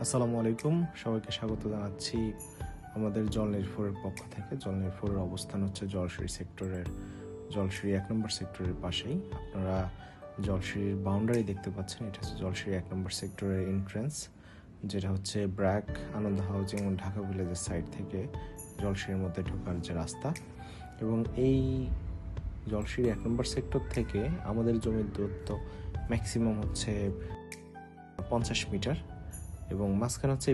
আসসালামু আলাইকুম, সবাইকে স্বাগত জানাচ্ছি আমাদের জলনির 4 এর পক্ষ থেকে। জলনির 4 এর অবস্থান হচ্ছে জলসিঁড়ি 1 নম্বর সেক্টরের পাশেই। আপনারা জলসিঁড়ির বাউন্ডারি দেখতে পাচ্ছেন। এটা হচ্ছে জলসিঁড়ি 1 নম্বর সেক্টরের এন্ট্রান্স, যেটা হচ্ছে ব্র্যাক, আনন্দ হাউজিং এবং ঢাকা ভিলেজের সাইড থেকে জলসিঁড়ির মধ্যে ঢোকার যে রাস্তা। এবং এই জলসিঁড়ি 1 নম্বর সেক্টর থেকে আমাদের জমির দূরত্ব ম্যাক্সিমাম হচ্ছে 50 মিটার, এবং মাঝখানে হচ্ছে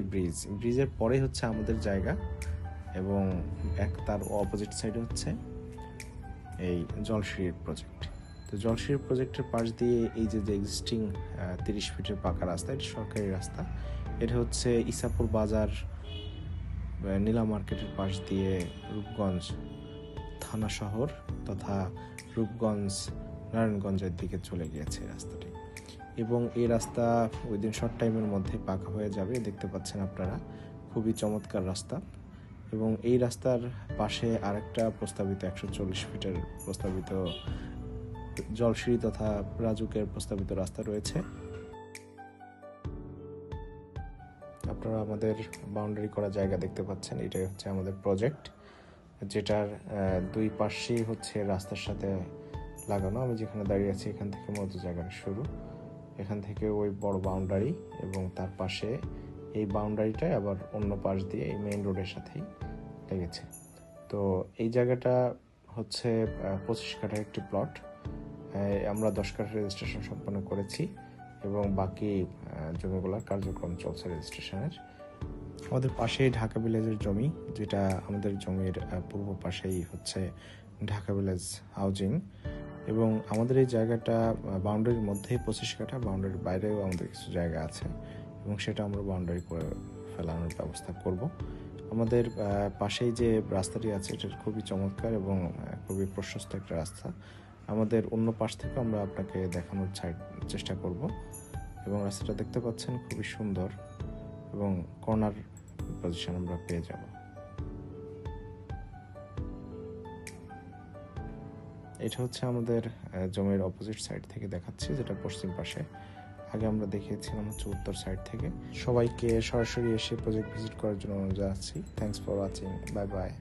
ব্রিজের পরে হচ্ছে আমাদের জায়গা, এবং তার অপোজিট সাইডে হচ্ছে এই জলসিঁড়ির প্রজেক্ট। তো জলসিঁড়ির প্রজেক্টের পাশ দিয়ে এই যে এক্সিস্টিং 30 ফিটের পাকা রাস্তা, এটা সরকারি রাস্তা। এটা হচ্ছে ইসাপুর বাজার, নীলা মার্কেটের পাশ দিয়ে রূপগঞ্জ থানা শহর তথা রূপগঞ্জ নারায়ণগঞ্জের দিকে চলে গিয়েছে রাস্তাটি। এবং এই রাস্তা উইদিন শর্ট টাইমের মধ্যে পাকা হয়ে যাবে। দেখতে পাচ্ছেন আপনারা, খুবই চমৎকার রাস্তা। এবং এই রাস্তার পাশে আরেকটা প্রস্তাবিত 140 ফিটের প্রস্তাবিত জলসিঁড়ি তথা রাজুকের প্রস্তাবিত রাস্তা রয়েছে। আপনারা আমাদের বাউন্ডারি করা জায়গা দেখতে পাচ্ছেন। এটাই হচ্ছে আমাদের প্রজেক্ট, যেটার দুই পাশেই হচ্ছে রাস্তার সাথে লাগানো। আমি যেখানে দাঁড়িয়ে আছি এখান থেকে মূলত জায়গাটা শুরু, এখান থেকে ওই বড় বাউন্ডারি, এবং তার পাশে এই বাউন্ডারিটাই আবার অন্য পাশ দিয়ে এই মেইন রোডের সাথেই লেগেছে। তো এই জায়গাটা হচ্ছে 25 কাঠার একটি প্লট। আমরা 10 কাঠা রেজিস্ট্রেশন সম্পন্ন করেছি, এবং বাকি জমিগুলোর কার্যক্রম চলছে রেজিস্ট্রেশনের। আমাদের পাশেই ঢাকা ভিলেজের জমি, যেটা আমাদের জমির পূর্ব পাশেই হচ্ছে ঢাকা ভিলেজ হাউজিং। এবং আমাদের এই জায়গাটা বাউন্ডারির মধ্যেই 25 কাঠা, বাউন্ডারির বাইরেও আমাদের কিছু জায়গা আছে, এবং সেটা আমরা বাউন্ডারি করে ফেলানোর ব্যবস্থা করব। আমাদের পাশেই যে রাস্তাটি আছে এটা খুবই চমৎকার এবং খুবই প্রশস্ত একটা রাস্তা। আমাদের অন্য পাশ থেকে আমরা আপনাকে দেখানোর চেষ্টা করব। এবং রাস্তাটা দেখতে পাচ্ছেন খুবই সুন্দর, এবং কর্নার পজিশন আমরা পেয়ে যাব। এটা হচ্ছে আমাদের জমির অপোজিট সাইড থেকে দেখাচ্ছি, যেটা পশ্চিম পাশে। আগে আমরা দেখিয়েছিলাম হচ্ছে উত্তর সাইড থেকে। সবাইকে সরাসরি এসে প্রজেক্ট ভিজিট করার জন্য জানাচ্ছি। Thanks for watching, bye bye.